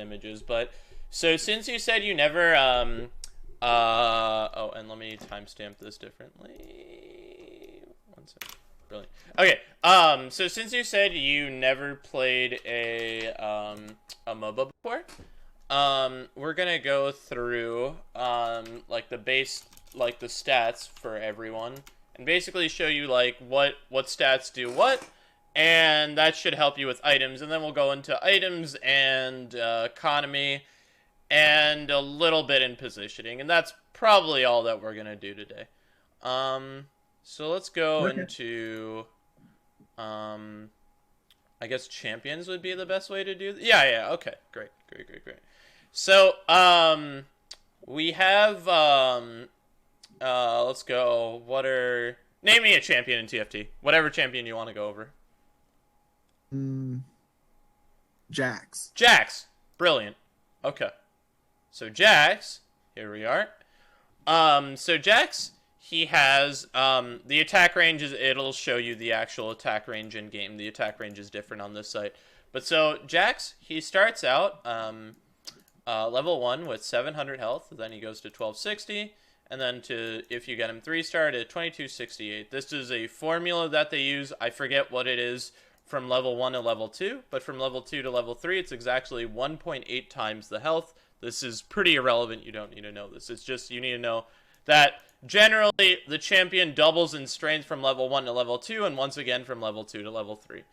images. But so since you said you never oh, and let me timestamp this differently. One second. Brilliant. Okay. So since you said you never played a MOBA before, we're gonna go through like the base, like the stats for everyone, and basically show you like what stats do what, and that should help you with items. And then we'll go into items and economy, and a little bit in positioning, and that's probably all that we're gonna do today. So let's go into I guess champions would be the best way to do yeah, okay, great. So we have let's go, name me a champion in TFT, whatever champion you want to go over. Jax, brilliant. Okay, so Jax, here we are. So Jax, he has the attack range it'll show you the actual attack range in game. The attack range is different on this site. But so Jax, he starts out level 1 with 700 health, then he goes to 1260, and then if you get him 3-star to 2268. This is a formula that they use. I forget what it is from level 1 to level 2, but from level 2 to level 3, it's exactly 1.8 times the health. This is pretty irrelevant. You don't need to know this. It's just you need to know that generally the champion doubles in strength from level 1 to level 2, and once again from level 2 to level 3.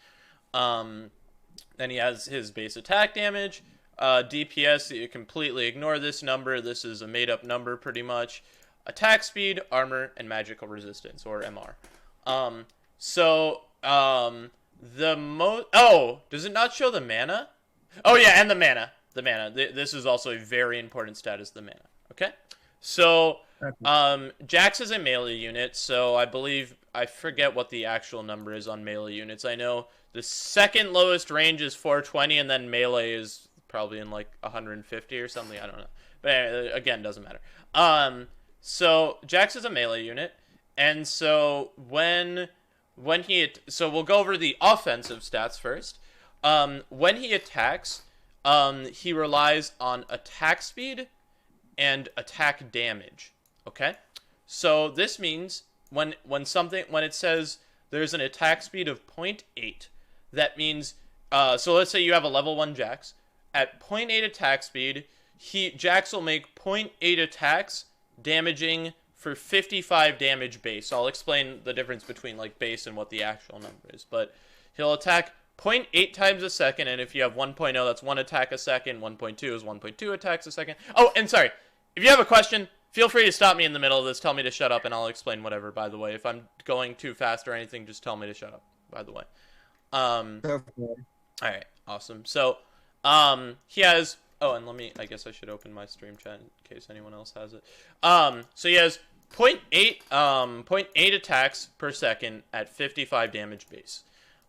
Then he has his base attack damage. DPS, you completely ignore this number. This is a made-up number pretty much. Attack speed, armor, and magical resistance, or MR. Does it not show the mana? Oh yeah, and the mana. This is also a very important stat, is the mana. Okay? So, Jax is a melee unit, so I forget what the actual number is on melee units. I know the second lowest range is 420, and then melee is probably in like 150 or something. I don't know. But again, doesn't matter. So Jax is a melee unit, and so so we'll go over the offensive stats first. When he attacks, he relies on attack speed and attack damage. Okay, so this means when it says there's an attack speed of 0.8, that means so let's say you have a level 1 Jax at 0.8 attack speed. Jax will make 0.8 attacks, damaging for 55 damage base. I'll explain the difference between like base and what the actual number is, but he'll attack 0.8 times a second, and if you have 1.0, that's 1 attack a second. 1.2 is 1.2 attacks a second. Oh, and sorry, if you have a question, feel free to stop me in the middle of this, tell me to shut up, and I'll explain whatever, by the way. If I'm going too fast or anything, just tell me to shut up, by the way. Alright, awesome. So, he has... Oh, and I guess I should open my stream chat in case anyone else has it. So he has 0.8 attacks per second at 55 damage base.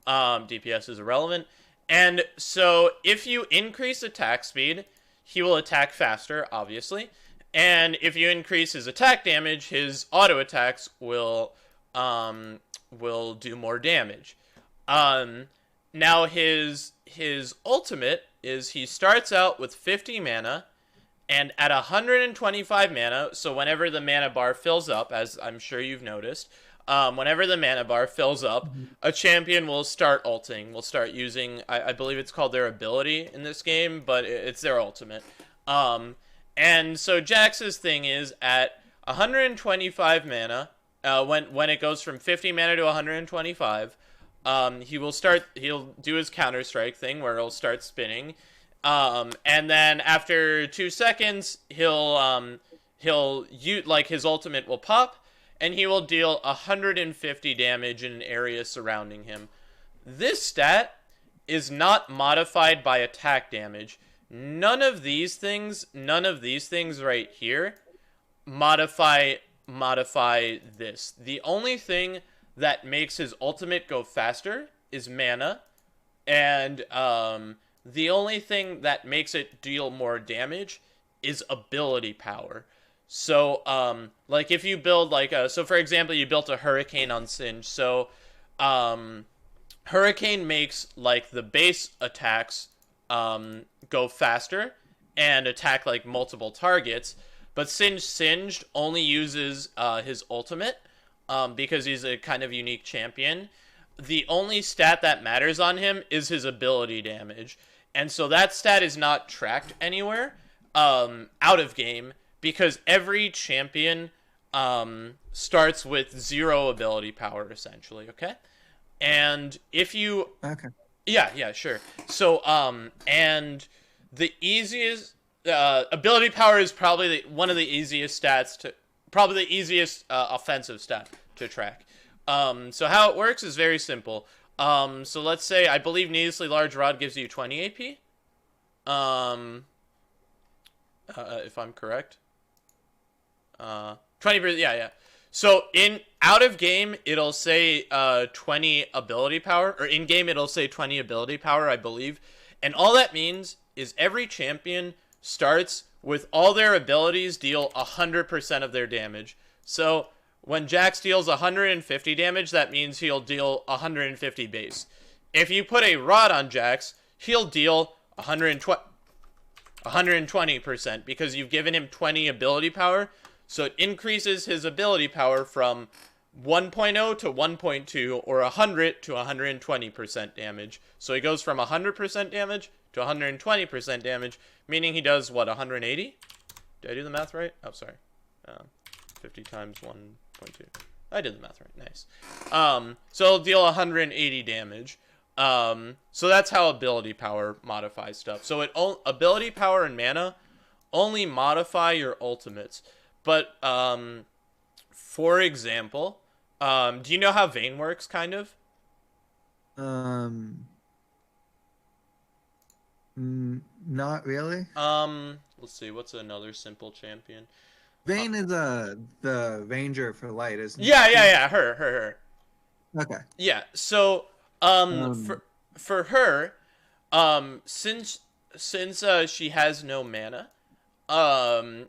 DPS is irrelevant. And so if you increase attack speed, he will attack faster, obviously. And if you increase his attack damage, his auto attacks will do more damage. Now his ultimate is he starts out with 50 mana, and at 125 mana, so whenever the mana bar fills up, as I'm sure you've noticed, whenever the mana bar fills up, a champion will start ulting, will start using, I believe it's called their ability in this game, but it's their ultimate. And so Jax's thing is at 125 mana, when it goes from 50 mana to 125, he'll do his Counter-Strike thing where he'll start spinning. And then after 2 seconds, he'll his ultimate will pop, and he will deal 150 damage in an area surrounding him. This stat is not modified by attack damage. None of these things right here modify this. The only thing that makes his ultimate go faster is mana, and the only thing that makes it deal more damage is ability power. So, like if you build so for example, you built a Hurricane on Singe, so Hurricane makes like the base attacks go faster and attack like multiple targets. But Singed only uses his ultimate because he's a kind of unique champion. The only stat that matters on him is his ability damage. And so that stat is not tracked anywhere out of game because every champion starts with 0 ability power, essentially, okay? And if you... Okay. Yeah, sure. So, and the easiest... ability power is probably one of the easiest stats to... Probably the easiest offensive stat to track. So how it works is very simple. So let's say, I believe Needlessly Large Rod gives you 20 AP. If I'm correct. 20%, yeah. So in out of game, it'll say 20 ability power, or in game, it'll say 20 ability power, I believe. And all that means is every champion starts with all their abilities deal 100% of their damage. So when Jax deals 150 damage, that means he'll deal 150 base. If you put a Rod on Jax, he'll deal 120% because you've given him 20 ability power. So it increases his ability power from 1.0 to 1.2 or 100 to 120% damage. So he goes from 100% damage to 120% damage, meaning he does, what, 180? Did I do the math right? Oh, sorry. 50 times 1.2. I did the math right. Nice. So it'll deal 180 damage. So that's how ability power modifies stuff. So ability power and mana only modify your ultimates. But, for example, do you know how Vayne works, kind of? Um, Not really. Let's see, what's another simple champion? Vayne is the Ranger for light, isn't she? Yeah, her. Okay. Yeah, so, Um, for her, since she has no mana, um,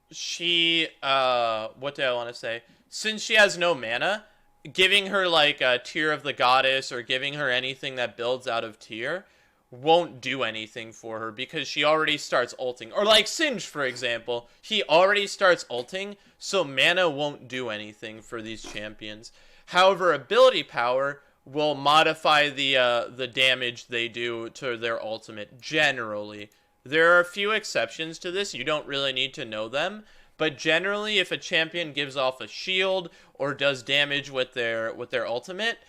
what do I want to say? Since she has no mana, giving her like a Tear of the Goddess or giving her anything that builds out of Tear won't do anything for her because she already starts ulting. Or like Singe, for example, he already starts ulting, so mana won't do anything for these champions. However, ability power will modify the damage they do to their ultimate generally. There are a few exceptions to this. You don't really need to know them, but generally, if a champion gives off a shield or does damage with their ultimate,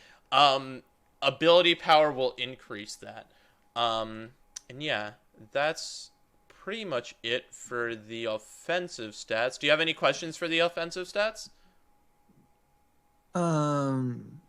ability power will increase that. And yeah, that's pretty much it for the offensive stats. Do you have any questions for the offensive stats? um,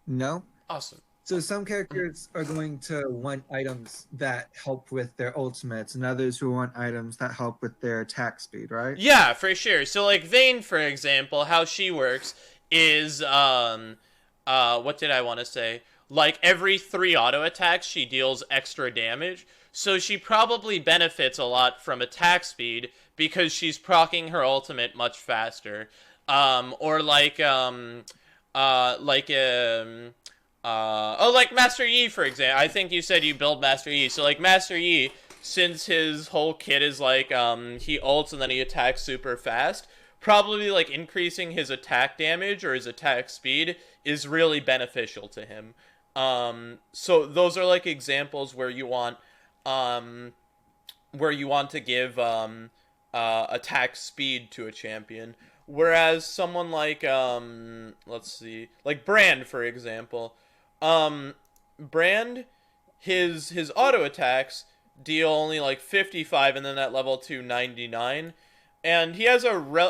no. Awesome. So some Mhm. characters are going to want items that help with their ultimates, and others who want items that help with their attack speed, right? Yeah, for sure. So like Vayne, for example, how she works is what did I want to say? Like every 3 auto attacks she deals extra damage. So she probably benefits a lot from attack speed because she's proccing her ultimate much faster. Or like like Master Yi, for example. I think you said you build Master Yi. So like Master Yi, since his whole kit is like he ults and then he attacks super fast, probably like increasing his attack damage or his attack speed is really beneficial to him. So those are like examples um where you want to give attack speed to a champion. Whereas someone like let's see, like Brand, for example, um Brand, his auto attacks deal only like 55 and then at level 2 99. And he has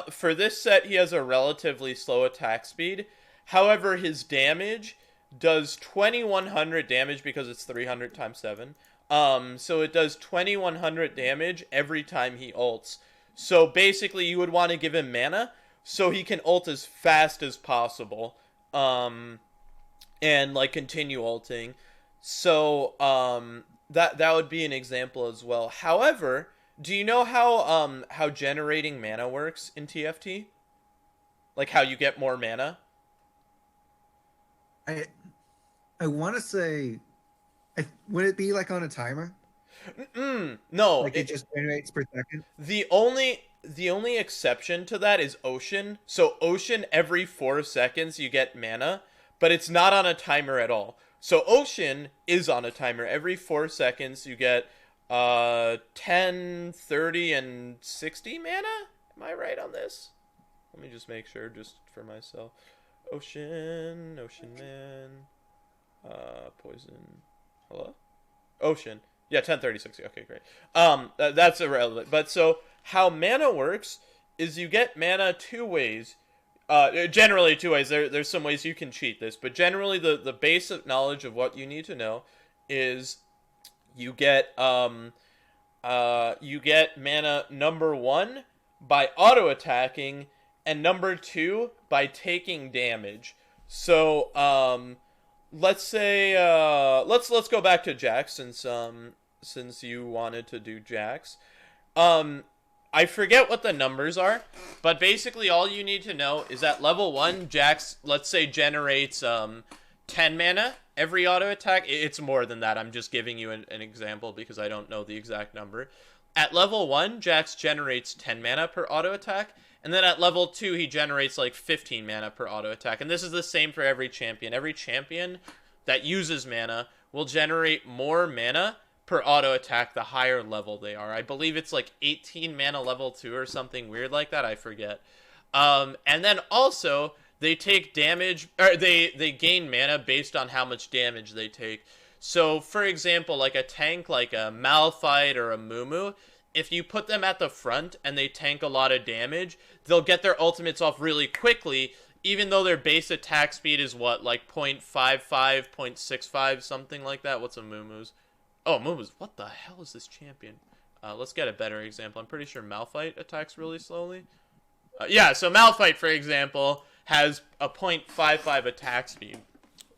for this set he has a relatively slow attack speed. However, his damage does 2100 damage because it's 300 times 7. So it does 2100 damage every time he ults. So basically you would want to give him mana so he can ult as fast as possible. And like continue ulting. So that would be an example as well. However, do you know how generating mana works in TFT? Like how you get more mana? I I want to say Would it be like on a timer? No, Like it just generates per second? the only exception to that is Ocean. So Ocean, every 4 seconds you get mana, but it's not on a timer at all. So Ocean is on a timer. Every 4 seconds you get 10, 30, and 60 mana. Am I right on this? Let me just make sure, just for myself. Ocean Man, Poison. Hello? Ocean. Yeah, 10, 30, 60. Okay, great. That's irrelevant. But so how mana works is you get mana two ways. Generally two ways. There's some ways you can cheat this, but generally the basic knowledge of what you need to know is you get mana number one by auto attacking and number two by taking damage. So let's say let's go back to Jax since you wanted to do Jax. I forget what the numbers are, but basically all you need to know is that level 1 Jax, let's say, generates 10 mana every auto attack. It's more than that. I'm just giving you an example because I don't know the exact number. At level 1, Jax generates 10 mana per auto attack, and then at level 2, he generates like 15 mana per auto attack. And this is the same for every champion. Every champion that uses mana will generate more mana per auto attack the higher level they are. I believe it's like 18 mana level 2 or something weird like that. I forget. And then also they take damage, or they gain mana based on how much damage they take. So for example, like a tank like a Malphite or a Mumu, if you put them at the front and they tank a lot of damage, they'll get their ultimates off really quickly, even though their base attack speed is what, like 0.55, 0.65, something like that. What's a Mumu's? Oh, Mumu's. What the hell is this champion? Let's get a better example. I'm pretty sure Malphite attacks really slowly. Yeah, so Malphite, for example, has a 0.55 attack speed.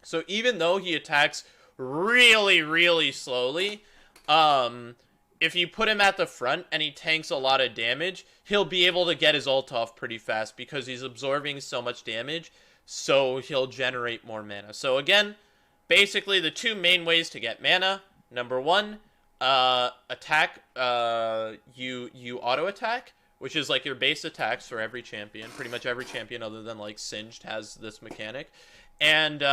So even though he attacks really, really slowly, if you put him at the front and he tanks a lot of damage, he'll be able to get his ult off pretty fast because he's absorbing so much damage, so he'll generate more mana. So again, basically the two main ways to get mana: number one, attack, you auto attack, which is like your base attacks for every champion. Pretty much every champion other than like Singed has this mechanic. And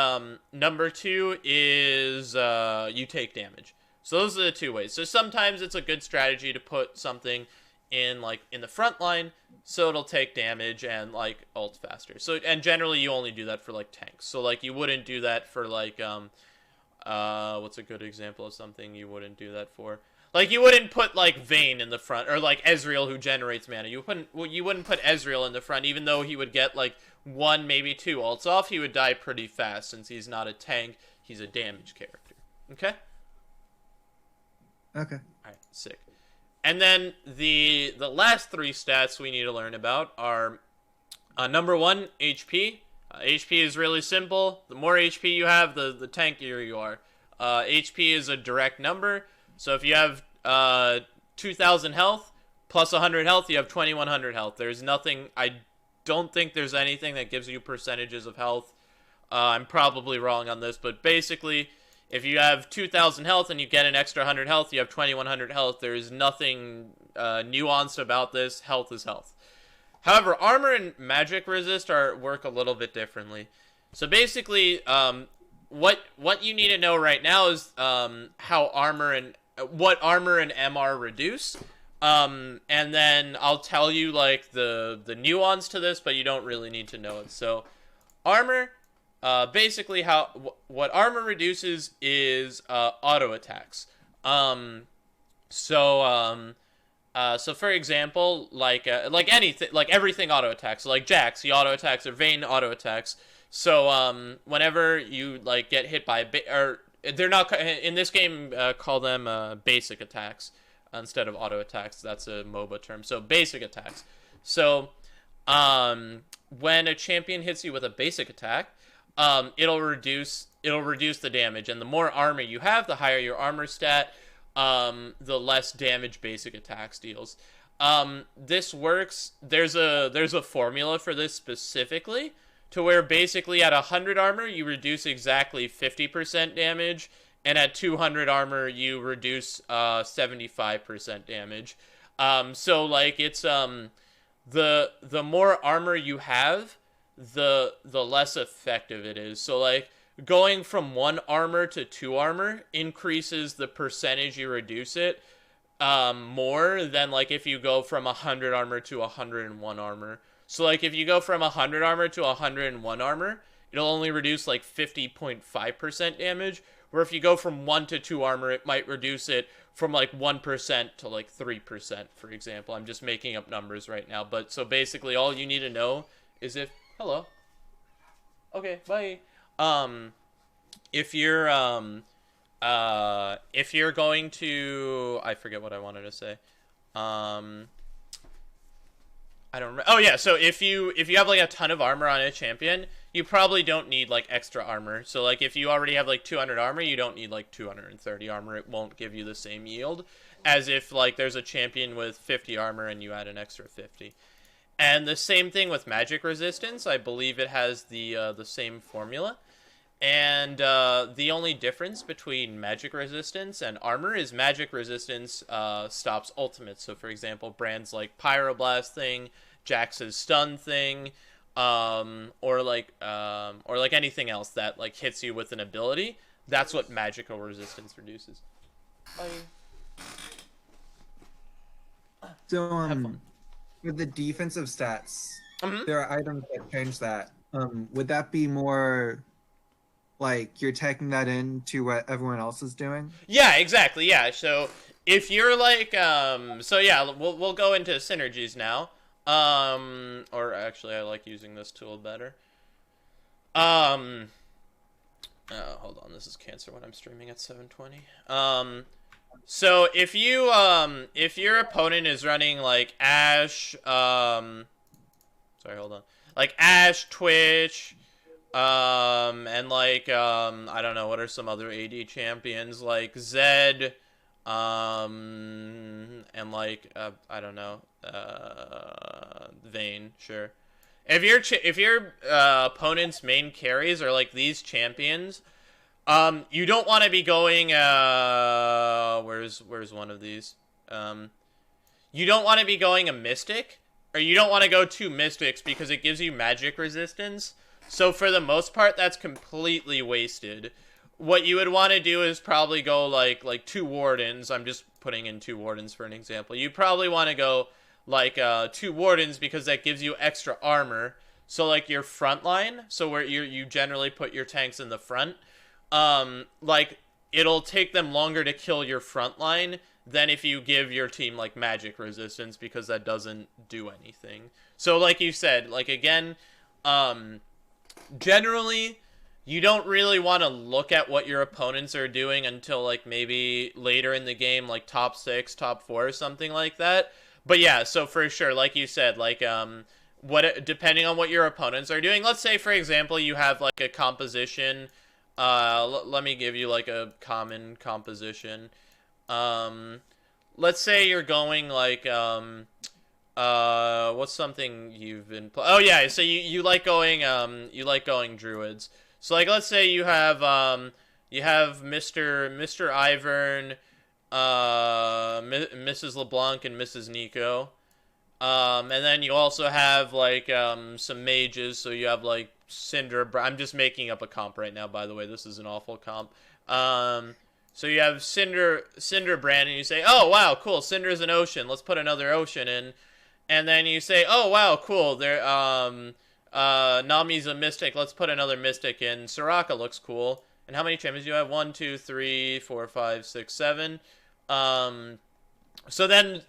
number two is you take damage. So those are the two ways. So sometimes it's a good strategy to put something in like in the front line so it'll take damage and like ult faster. So, and generally you only do that for like tanks. So like you wouldn't do that for like what's a good example of something you wouldn't do that for? Like you wouldn't put like Vayne in the front, or like Ezreal who generates mana. You wouldn't put Ezreal in the front, even though he would get like one, maybe two ults off. He would die pretty fast since he's not a tank. He's a damage character. Okay. Okay. All right, sick. And then the last three stats we need to learn about are number one, HP. HP is really simple. The more HP you have, the tankier you are. HP is a direct number. So if you have 2,000 health plus 100 health, you have 2,100 health. There's nothing. I don't think there's anything that gives you percentages of health. I'm probably wrong on this, but basically, if you have 2,000 health and you get an extra 100 health, you have 2,100 health. There is nothing nuanced about this. Health is health. However, armor and magic resist work a little bit differently. So basically, what you need to know right now is how armor and what armor and MR reduce. And then I'll tell you like the nuance to this, but you don't really need to know it. So armor, basically what armor reduces is auto attacks. So for example, like anything, like everything auto attacks. So like Jax, he auto attacks, or Vayne auto attacks. So whenever you like get hit by or they're not in this game, call them basic attacks instead of auto attacks. That's a MOBA term. So basic attacks. So when a champion hits you with a basic attack, it'll reduce the damage, and the more armor you have, the higher your armor stat, the less damage basic attacks deals. This works. There's a formula for this specifically, to where basically at 100 armor you reduce exactly 50% damage, and at 200 armor you reduce 75% damage. So like it's the more armor you have, the less effective it is. So like going from 1 armor to 2 armor increases the percentage you reduce it more than like if you go from 100 armor to 101 armor. So like if you go from 100 armor to 101 armor, it'll only reduce like 50.5% damage. Where if you go from 1 to 2 armor, it might reduce it from like 1% to like 3%, for example. I'm just making up numbers right now. But so basically all you need to know is hello. Okay, bye. Um if you're going to, I forget what I wanted to say. Um I don't remember. Oh yeah, so if you have like a ton of armor on a champion, you probably don't need like extra armor. So like if you already have like 200 armor, you don't need like 230 armor. It won't give you the same yield as if like there's a champion with 50 armor and you add an extra 50. And the same thing with magic resistance. I believe it has the same formula. And the only difference between magic resistance and armor is magic resistance stops ultimates. So, for example, brands like Pyroblast thing, Jax's stun thing, or like anything else that like hits you with an ability. That's what magical resistance reduces. Bye. So Have fun. with the defensive stats, Mm-hmm. there are items that change that. Would that be more like you're taking that into what everyone else is doing? Yeah, exactly. Yeah. So if you're like, so yeah, we'll go into synergies now. Or actually, I like using this tool better. Um, hold on, this is Cancer when I'm streaming at 720. So if your opponent is running like Ash, sorry, hold on, like Ash, Twitch, and like I don't know what are some other AD champions like Zed, and like I don't know, Vayne, sure. If your opponent's main carries are like these champions, you don't want to be going. Where's one of these? You don't want to be going a Mystic, or you don't want to go 2 Mystics because it gives you magic resistance. So for the most part, that's completely wasted. What you would want to do is probably go like 2 Wardens. I'm just putting in 2 Wardens for an example. You probably want to go like 2 Wardens because that gives you extra armor. So like your front line, so where you generally put your tanks in the front, like it'll take them longer to kill your front line than if you give your team like magic resistance because that doesn't do anything. So like you said, like again, generally you don't really want to look at what your opponents are doing until like maybe later in the game, like top 6, top 4 or something like that. But yeah, so for sure, like you said, like what depending on what your opponents are doing. Let's say for example you have like a composition. Let me give you like a common composition. Um, let's say you're going like what's something you've been oh yeah, so you like going druids. So like let's say you have Mr. Ivern, Mrs. LeBlanc and Mrs. Nico. And then you also have like some mages, so you have like Cinder. I'm just making up a comp right now, by the way. This is an awful comp. So you have Cinder Brand, and you say, "Oh wow, cool! Cinder's an ocean. Let's put another ocean in." And then you say, "Oh wow, cool! There, Nami's a mystic. Let's put another mystic in. Soraka looks cool." And how many champions do you have? 1, 2, 3, 4, 5, 6, 7. So then,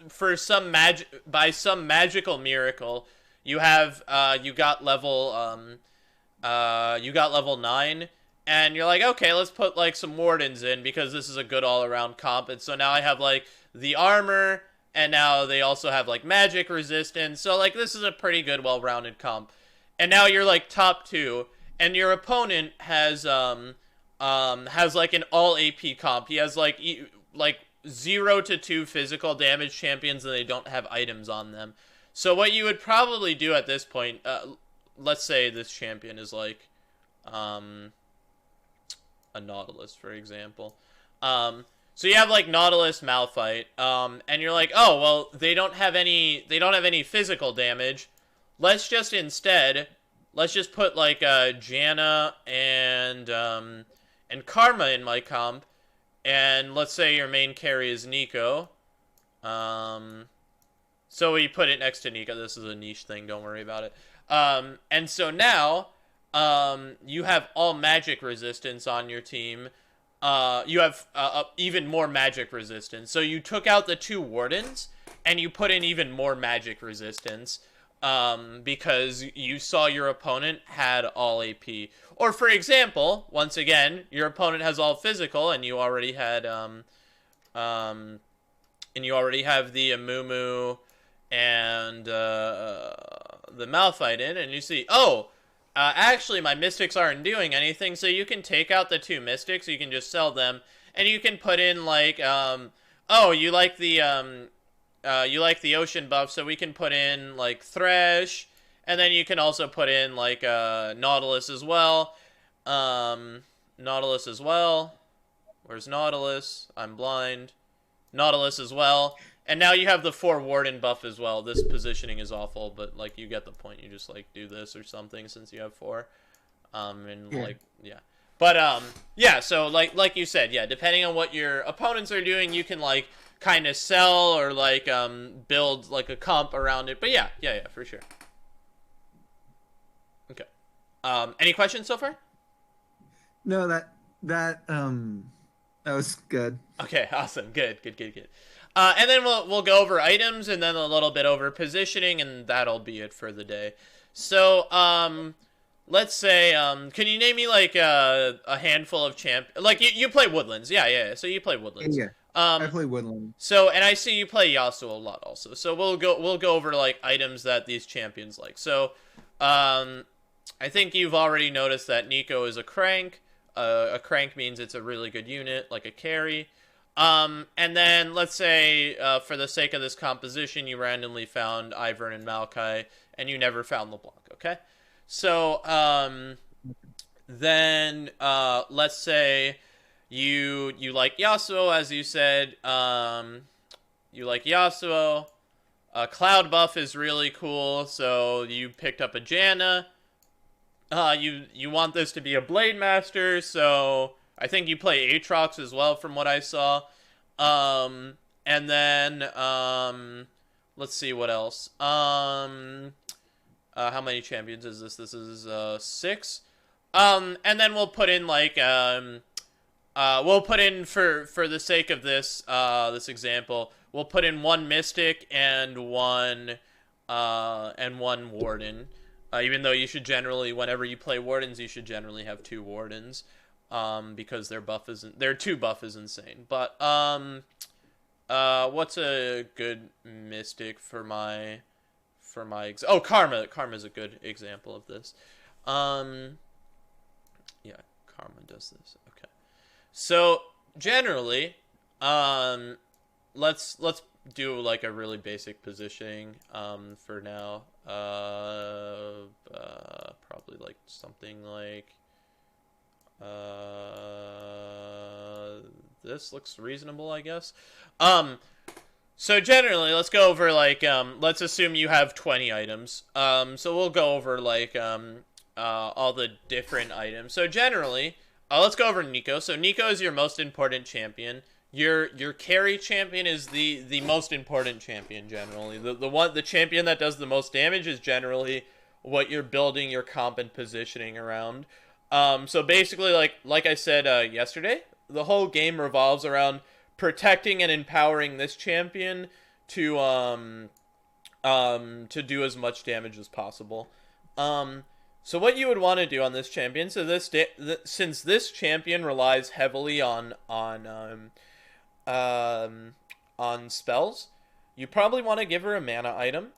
by some magical miracle, you have you got level 9, and you're like, okay, let's put like some wardens in because this is a good all around comp. And so now I have like the armor, and now they also have like magic resistance. So like this is a pretty good, well rounded comp. And now you're like top 2, and your opponent has like an all AP comp. He has like 0 to 2 physical damage champions, and they don't have items on them. So what you would probably do at this point, let's say this champion is like, a Nautilus, for example. So you have like Nautilus Malphite, and you're like, oh well, they don't have any physical damage. Let's just instead, let's just put like Janna and Karma in my comp, and let's say your main carry is Nico. Um, so we put it next to Nico. This is a niche thing. Don't worry about it. And so now, you have all magic resistance on your team. You have even more magic resistance. So you took out the two wardens, and you put in even more magic resistance. Because you saw your opponent had all AP. Or for example, once again, your opponent has all physical, and you already had and you already have the Amumu and the Malphite in, and you see, oh, actually my Mystics aren't doing anything, so you can take out the two Mystics, you can just sell them, and you can put in like, oh, you like the ocean buff, so we can put in like Thresh, and then you can also put in like Nautilus as well. Nautilus as well. Where's Nautilus? I'm blind. Nautilus as well. And now you have the 4 Warden buff as well. This positioning is awful, but like you get the point. You just like do this or something since you have 4. And Yeah. like yeah. But yeah, so like you said, yeah, depending on what your opponents are doing, you can like kind of sell or like build like a comp around it. But yeah, for sure. Okay. Any questions so far? No, that was good. Okay, awesome. Good. And then we'll go over items and then a little bit over positioning, and that'll be it for the day. So, let's say, can you name me like a handful of like you play Woodlands? Yeah. So you play Woodlands. Yeah, I Um, play Woodland. so and I see you play Yasuo a lot also. So we'll go over like items that these champions like. So, I think you've already noticed that Nico is a crank. A crank means it's a really good unit, like a carry. And then let's say, for the sake of this composition, you randomly found Ivern and Maokai, and you never found LeBlanc. Okay, so then let's say you like Yasuo, as you said. You like Yasuo. Cloud buff is really cool, so you picked up a Janna. You want this to be a Blade Master, so I think you play Aatrox as well, from what I saw. And then let's see what else. How many champions is this? This is 6. And then we'll put in like we'll put in for the sake of this example, we'll put in 1 Mystic and one Warden. Even though you should generally, whenever you play Wardens, you should generally have 2 Wardens, because their 2 buff is insane. But what's a good Mystic for my Karma? Karma's a good example of this. Yeah, Karma does this. Okay, so generally, let's do like a really basic positioning for now. Probably like something like this looks reasonable, I guess. So generally, let's go over like let's assume you have 20 items. So we'll go over like all the different items. So generally, let's go over Nico. So Nico is your most important champion. Your carry champion is the most important champion generally. The champion that does the most damage is generally what you're building your comp and positioning around. So basically, like I said yesterday, the whole game revolves around protecting and empowering this champion to do as much damage as possible. So what you would want to do on this champion, so since this champion relies heavily on spells, you probably want to give her a mana item.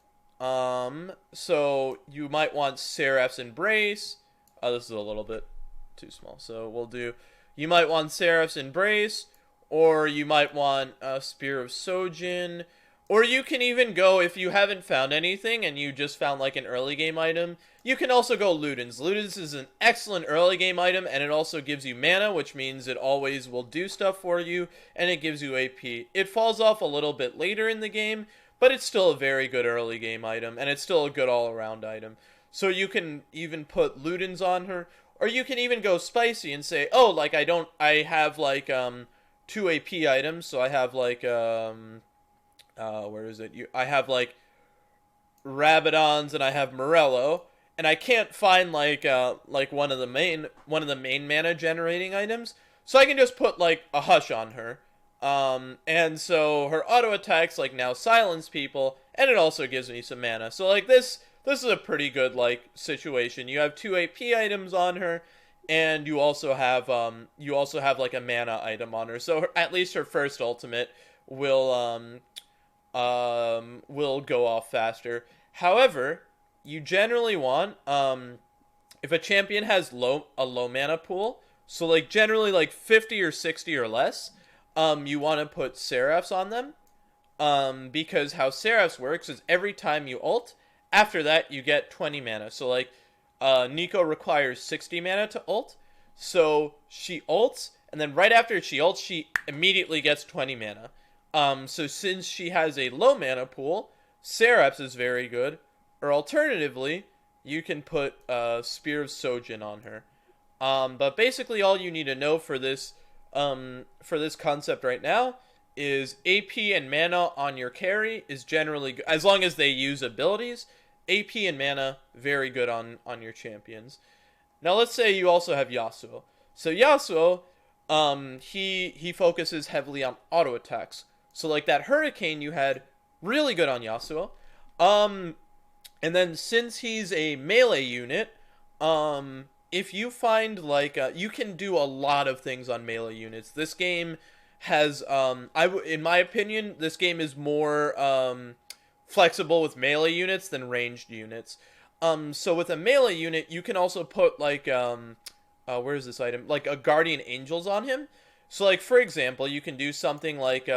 So you might want Seraph's Embrace. Oh, this is a little bit too small. So you might want Seraph's Embrace, or you might want Spear of Sojin, Or you can even go, if you haven't found anything and you just found like an early game item, you can also go Ludens. Ludens is an excellent early game item, and it also gives you mana, which means it always will do stuff for you, and it gives you AP. It falls off a little bit later in the game, but it's still a very good early game item, and it's still a good all-around item. So you can even put Ludens on her, or you can even go spicy and say, oh, like I have like 2 AP items, so I have like where is it? I have like Rabadons and I have Morello, and I can't find like one of the main mana generating items, so I can just put like a Hush on her, and so her auto attacks like now silence people, and it also gives me some mana. So like this is a pretty good like situation. You have 2 AP items on her, and you also have like a mana item on her. So at least her first ultimate will will go off faster. However, you generally want if a champion has a low mana pool, so like generally like 50 or 60 or less, you want to put Seraphs on them. Because how Seraphs works is every time you ult, after that you get 20 mana. So like Nico requires 60 mana to ult. So she ults, and then right after she ults, she immediately gets 20 mana. So since she has a low mana pool, Seraphs is very good. Or alternatively, you can put Spear of Sojin on her. But basically all you need to know for this concept right now is AP and mana on your carry is generally good. As long as they use abilities, AP and mana, very good on your champions. Now let's say you also have Yasuo. So Yasuo, he focuses heavily on auto attacks. So like that Hurricane you had, really good on Yasuo. And then since he's a melee unit, if you find like you can do a lot of things on melee units. This game has in my opinion, this game is more flexible with melee units than ranged units. So with a melee unit, you can also put like where is this item? Like a Guardian Angels on him. So like for example, you can do something like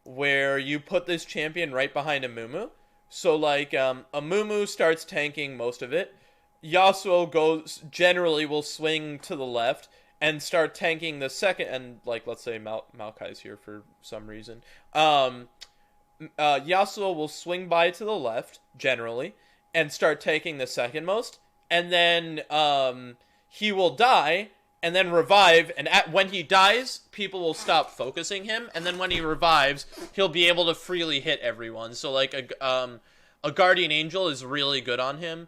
where you put this champion right behind a Mumu. So like a Mumu starts tanking most of it. Yasuo generally will swing to the left and start tanking the second, and like let's say Maokai's here for some reason. Yasuo will swing by to the left generally and start taking the second most, and then he will die and then revive, and when he dies, people will stop focusing him, and then when he revives, he'll be able to freely hit everyone. So like a Guardian Angel is really good on him.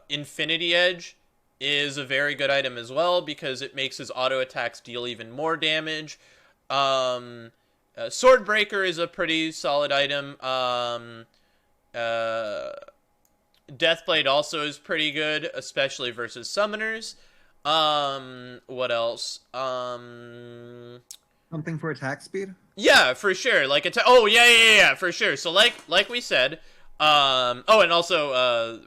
Infinity Edge is a very good item as well because it makes his auto attacks deal even more damage. Swordbreaker is a pretty solid item. Deathblade also is pretty good, especially versus summoners. What else? Something for attack speed? Yeah, for sure. Like oh yeah, for sure. So like we said, and also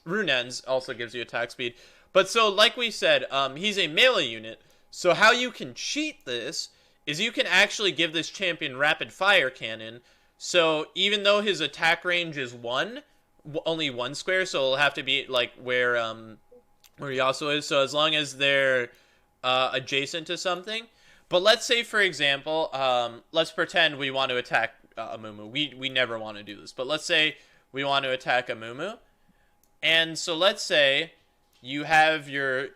Runens also gives you attack speed. But so like we said, he's a melee unit. So how you can cheat this is you can actually give this champion rapid fire cannon. So even though his attack range is only one square, so it'll have to be like where Yasuo is. So as long as they're adjacent to something. But let's say, for example, let's pretend we want to attack Amumu. We never want to do this, but let's say we want to attack Amumu. And so let's say you have you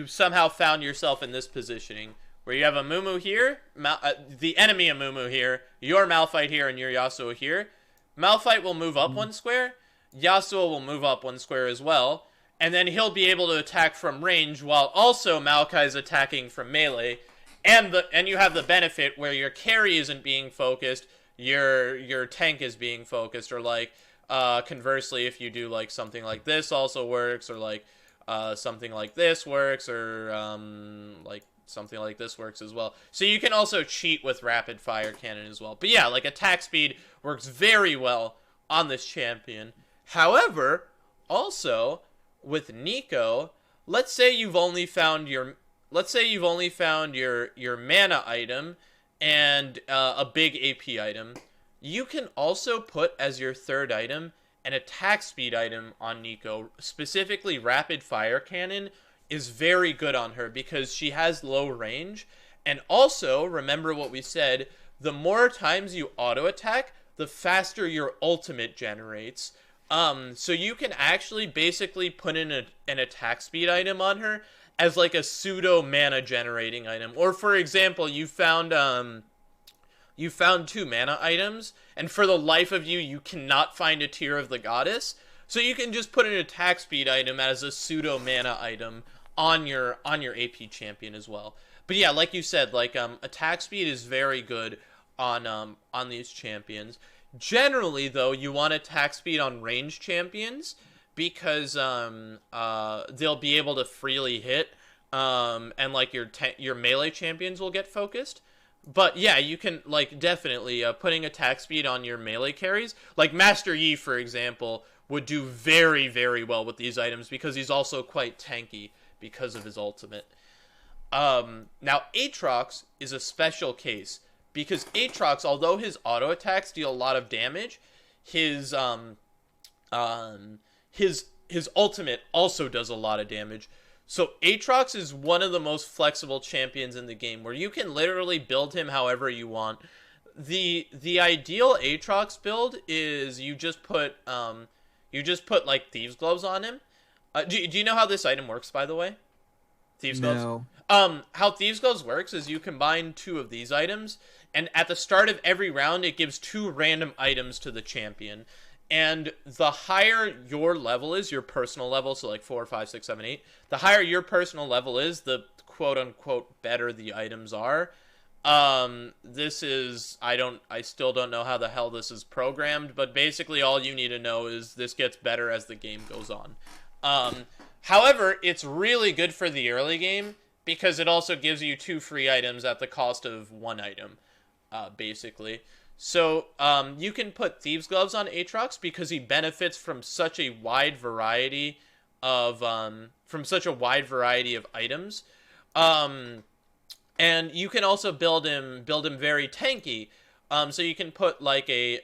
somehow found yourself in this positioning where you have Amumu here, the enemy Amumu here, your Malphite here, and your Yasuo here. Malphite will move up one square, Yasuo will move up one square as well, and then he'll be able to attack from range while also Maokai's attacking from melee. And you have the benefit where your carry isn't being focused, your tank is being focused, or like conversely, if you do like something like this also works, or like something like this works, or like something like this works as well. So you can also cheat with rapid fire cannon as well. But yeah, like attack speed works very well on this champion. However, also with Nico, let's say you've only found your mana item, and a big AP item. You can also put as your third item an attack speed item on Nico. Specifically, rapid fire cannon is very good on her because she has low range. And also, remember what we said, the more times you auto attack, the faster your ultimate generates. So you can actually basically put in an attack speed item on her as like a pseudo mana generating item. Or for example, you found two mana items, and for the life of you, you cannot find a Tear of the Goddess. So you can just put an attack speed item as a pseudo mana item on your AP champion as well. But yeah, like you said, like attack speed is very good on these champions. Generally, though, you want attack speed on range champions because they'll be able to freely hit, and like your melee champions will get focused. But yeah, you can like definitely putting attack speed on your melee carries, like Master Yi, for example, would do very very well with these items because he's also quite tanky because of his ultimate. Now Aatrox is a special case because Aatrox, although his auto attacks deal a lot of damage, his um, his ultimate also does a lot of damage. So Aatrox is one of the most flexible champions in the game, where you can literally build him however you want. The ideal Aatrox build is you just put like Thieves Gloves on him. Do you know how this item works, by the way? Thieves Gloves. No. How Thieves Gloves works is you combine two of these items, and at the start of every round, it gives two random items to the champion. And the higher your level is, your personal level, so like 4, 5, 6, 7, 8, the higher your personal level is, the quote unquote better the items are. This is, I still don't know how the hell this is programmed, but basically all you need to know is this gets better as the game goes on. However, it's really good for the early game because it also gives you two free items at the cost of one item, basically. So you can put Thieves Gloves on Aatrox because he benefits from such a wide variety of items. Um, and you can also build him very tanky. So you can put like a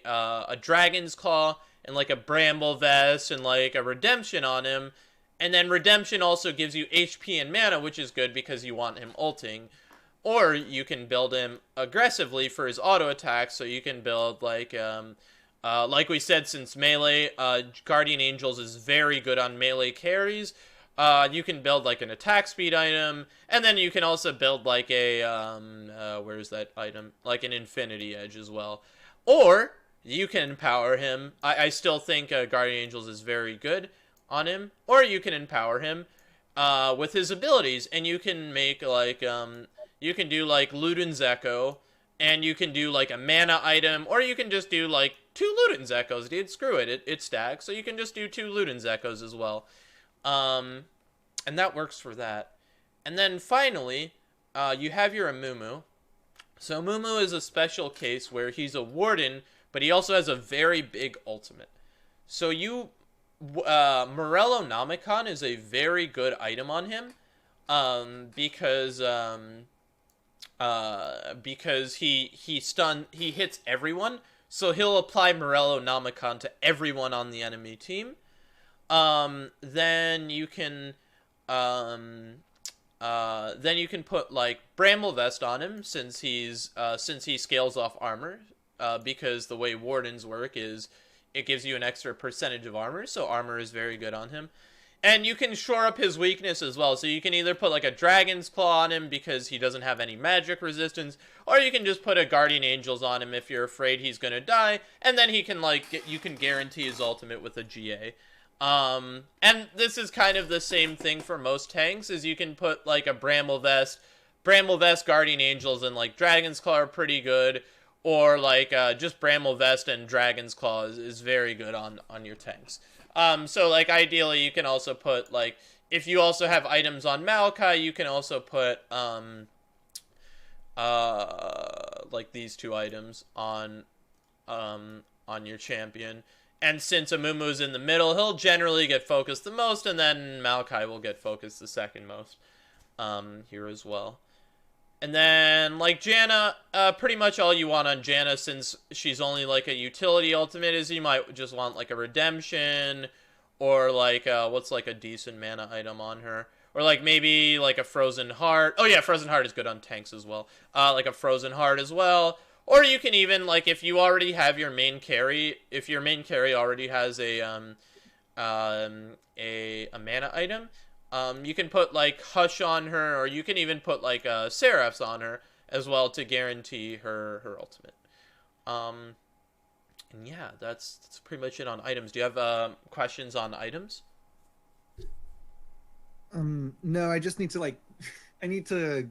Dragon's Claw and like a Bramble Vest and like a Redemption on him. And then Redemption also gives you HP and mana, which is good because you want him ulting. Or you can build him aggressively for his auto attack, so you can build like we said, since melee, Guardian Angels is very good on melee carries. You can build like an attack speed item, and then you can also build like where's that item? Like an Infinity Edge as well. Or you can empower him. I still think Guardian Angels is very good on him. Or you can empower him with his abilities, and you can make like you can do like Luden's Echo, and you can do like a mana item, or you can just do like two Luden's Echoes, dude. Screw it, it stacks. So you can just do two Luden's Echoes as well. And that works for that. And then finally, you have your Amumu. So Amumu is a special case where he's a warden, but he also has a very big ultimate. So Morello Nomicon is a very good item on him, because he hits everyone, so he'll apply Morello Nomicon to everyone on the enemy team. Then you can put like Bramble Vest on him since he scales off armor. Because the way wardens work is it gives you an extra percentage of armor, so armor is very good on him. And you can shore up his weakness as well. So you can either put like a Dragon's Claw on him because he doesn't have any magic resistance, or you can just put a Guardian Angels on him if you're afraid he's gonna die, and then he can you can guarantee his ultimate with a GA. And this is kind of the same thing for most tanks, is you can put like a Bramble Vest, Guardian Angels, and like Dragon's Claw are pretty good, or like just Bramble Vest and Dragon's Claw is very good on your tanks. So like ideally you can also put like, if you also have items on Maokai, you can also put like these two items on your champion. And since Amumu's in the middle, he'll generally get focused the most, and then Maokai will get focused the second most here as well. And then, like, Janna, pretty much all you want on Janna, since she's only, like, a utility ultimate, is you might just want, like, a redemption, or, like, what's, like, a decent mana item on her? Or, like, maybe, like, a Frozen Heart. Oh, yeah, Frozen Heart is good on tanks as well. Like, a Frozen Heart as well. Or you can even, like, if you already have your main carry, if your main carry already has a mana item, you can put like Hush on her, or you can even put like Seraphs on her as well to guarantee her ultimate. Um, and yeah, that's pretty much it on items. Do you have questions on items? No, I just need to like, I need to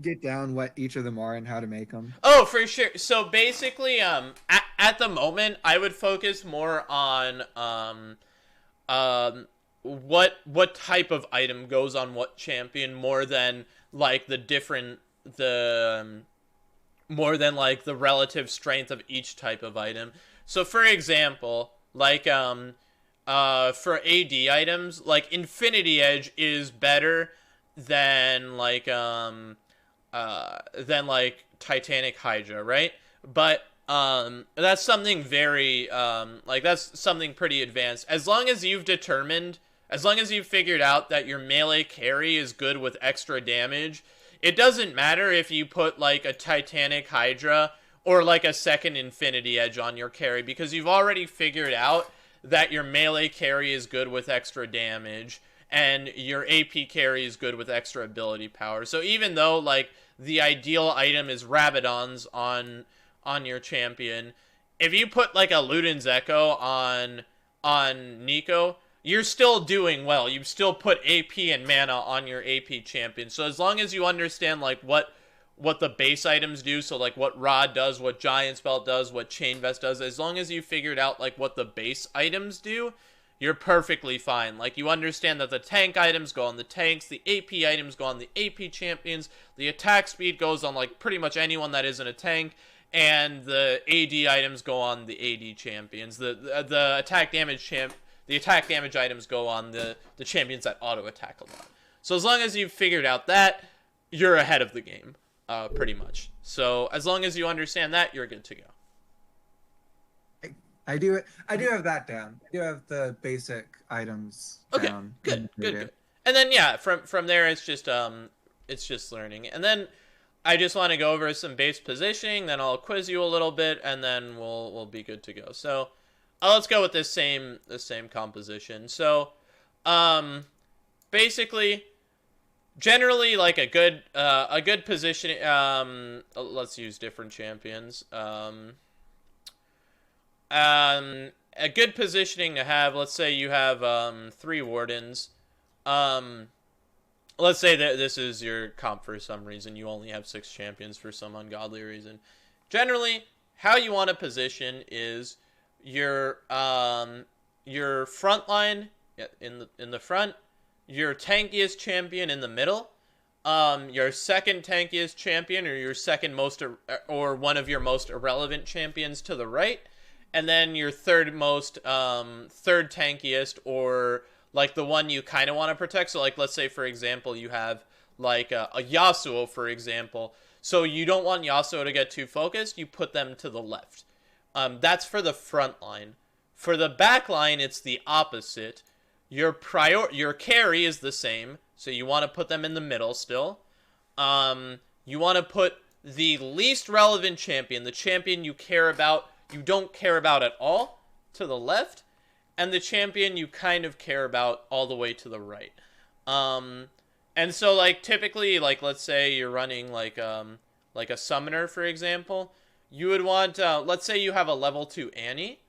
get down what each of them are and how to make them. Oh, for sure. So basically, at the moment, I would focus more on um, what type of item goes on what champion, more than like more than like the relative strength of each type of item. So for example, like for AD items, like Infinity Edge is better than than like Titanic Hydra, right? But that's something very like that's something pretty advanced. As long as you've figured out that your melee carry is good with extra damage, it doesn't matter if you put like a Titanic Hydra or like a second Infinity Edge on your carry, because you've already figured out that your melee carry is good with extra damage and your AP carry is good with extra ability power. So even though like the ideal item is Rabadon's on your champion, if you put like a Luden's Echo on Nico, you're still doing well. You still put AP and mana on your AP champion. So as long as you understand like what the base items do, so like what Rod does, what Giant's Belt does, what Chain Vest does, as long as you figured out like what the base items do, you're perfectly fine. Like you understand that the tank items go on the tanks, the AP items go on the AP champions, the attack speed goes on like pretty much anyone that isn't a tank, and the AD items go on the AD champions. The attack damage items go on the champions that auto attack a lot. So as long as you've figured out that, you're ahead of the game, pretty much. So as long as you understand that, you're good to go. I do have that down. I do have the basic items Okay, down. good, good, good. And then yeah, from there it's just learning. And then I just want to go over some base positioning, then I'll quiz you a little bit, and then we'll be good to go. So let's go with this same composition. So basically, generally like a good position. Let's use different champions. A good positioning to have. Let's say you have 3 wardens. Let's say that this is your comp for some reason. You only have 6 champions for some ungodly reason. Generally, how you want to position is your front line in the front, your tankiest champion in the middle, your second tankiest champion, or your second most or one of your most irrelevant champions to the right, and then your third tankiest, or like the one you kind of want to protect. So like let's say for example you have like a Yasuo for example. So you don't want Yasuo to get too focused. You put them to the left. That's for the front line. For the back line, it's the opposite. Your carry is the same, so you want to put them in the middle still. You want to put the least relevant champion, the champion you don't care about at all, to the left, and the champion you kind of care about all the way to the right. And so like typically, like let's say you're running like a summoner for example, you would want let's say you have a level 2 Annie.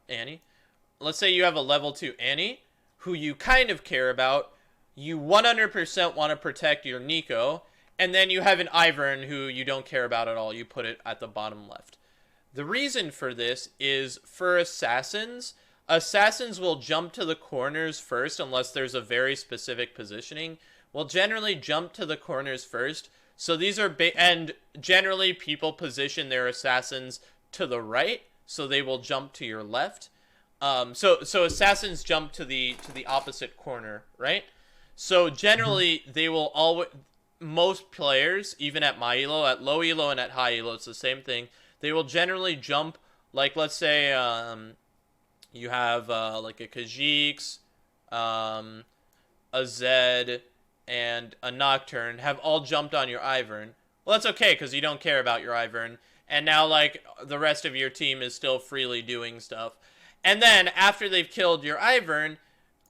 Annie. Let's say you have a level 2 Annie who you kind of care about. You 100% want to protect your Nico, and then you have an Ivern who you don't care about at all. You put it at the bottom left. The reason for this is for assassins will jump to the corners first unless there's a very specific positioning. Will generally jump to the corners first. So these are and generally people position their assassins to the right, so they will jump to your left. So assassins jump to the opposite corner, right? So Mhm. generally they will always, most players, even at my elo, at low elo and at high elo, it's the same thing. They will generally jump, like let's say you have like a Khajiits, um, a Zed, and a Nocturne have all jumped on your Ivern. Well, that's okay because you don't care about your Ivern, and now like the rest of your team is still freely doing stuff. And then after they've killed your Ivern,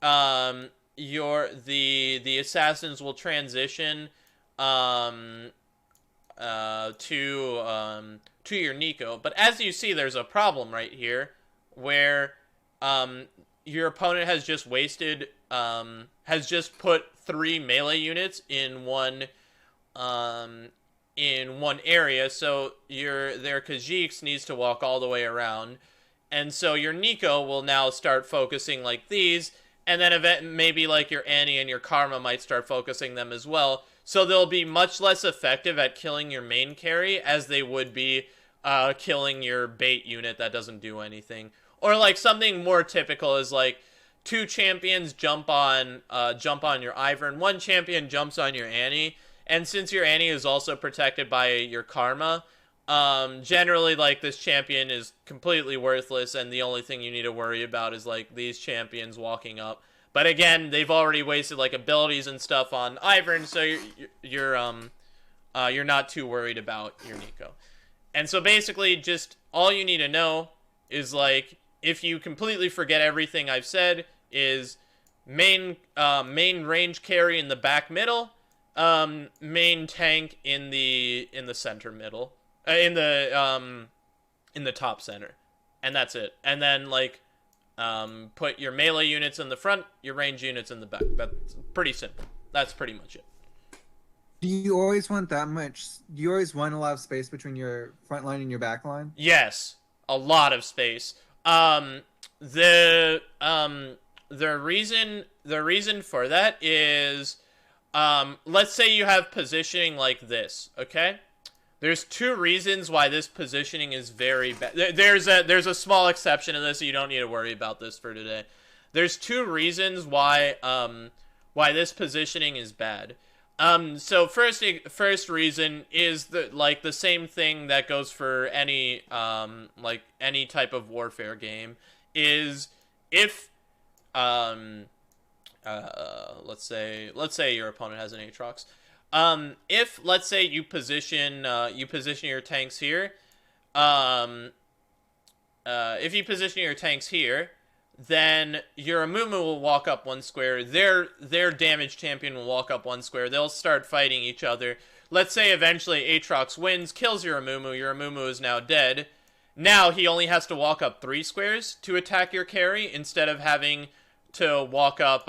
the assassins will transition um, to your Nico. But as you see, there's a problem right here where um, your opponent has just wasted has just put 3 melee units um, in one area. So their Khajiits needs to walk all the way around, and so your Nico will now start focusing like these, and then maybe like your Annie and your Karma might start focusing them as well. So they'll be much less effective at killing your main carry as they would be killing your bait unit that doesn't do anything. Or like something more typical is like two champions jump on your Ivern, one champion jumps on your Annie, and since your Annie is also protected by your Karma, generally like this champion is completely worthless, and the only thing you need to worry about is like these champions walking up. But again, they've already wasted like abilities and stuff on Ivern, so you're not too worried about your Nico. And so basically, just all you need to know is like if you completely forget everything I've said, is main range carry in the back middle, main tank in the center middle, in the top center, and that's it. And then like put your melee units in the front, your range units in the back. That's pretty simple. That's pretty much it. Do you always want that much? Do you always want a lot of space between your front line and your back line? Yes, a lot of space. The the reason for that is let's say you have positioning like this, okay? There's two reasons why this positioning is very bad. There's a small exception to this, so you don't need to worry about this for today. There's two reasons why this positioning is bad. So first reason is the same thing that goes for any like any type of warfare game is if um let's say your opponent has an Aatrox. If let's say you position your tanks here, um, if you position your tanks here, then your Amumu will walk up one square. Their damage champion will walk up one square. They'll start fighting each other. Let's say eventually Aatrox wins, kills your Amumu. Your Amumu is now dead. Now he only has to walk up 3 squares to attack your carry instead of having to walk up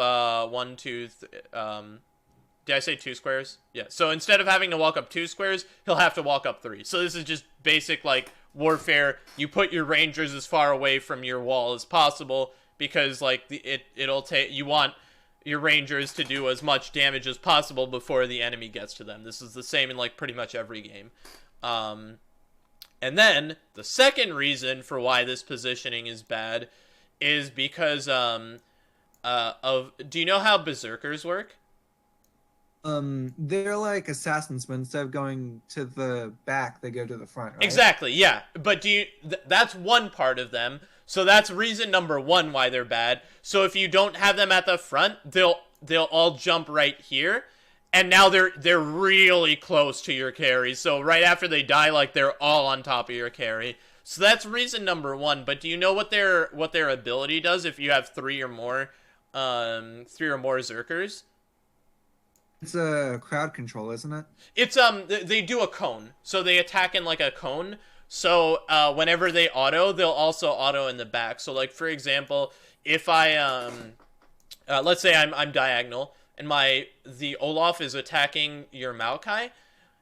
one, two, did I say 2 squares? Yeah. So instead of having to walk up 2 squares, he'll have to walk up 3. So this is just basic like warfare. You put your rangers as far away from your wall as possible because like it'll take you want your rangers to do as much damage as possible before the enemy gets to them. This is the same in like pretty much every game. Um, and then the second reason for why this positioning is bad is because of do you know how berserkers work? They're like assassins, but instead of going to the back, they go to the front, right? Exactly, yeah. But that's one part of them. So that's reason number one why they're bad. So if you don't have them at the front, they'll all jump right here. And now they're really close to your carry. So right after they die, like they're all on top of your carry. So that's reason number one. But do you know what their ability does if you have three or more Zerkers? It's a crowd control, isn't it? It's they do a cone, so they attack in like a cone. So whenever they auto, they'll also auto in the back. So like for example, if I let's say I'm diagonal and the Olaf is attacking your Maokai,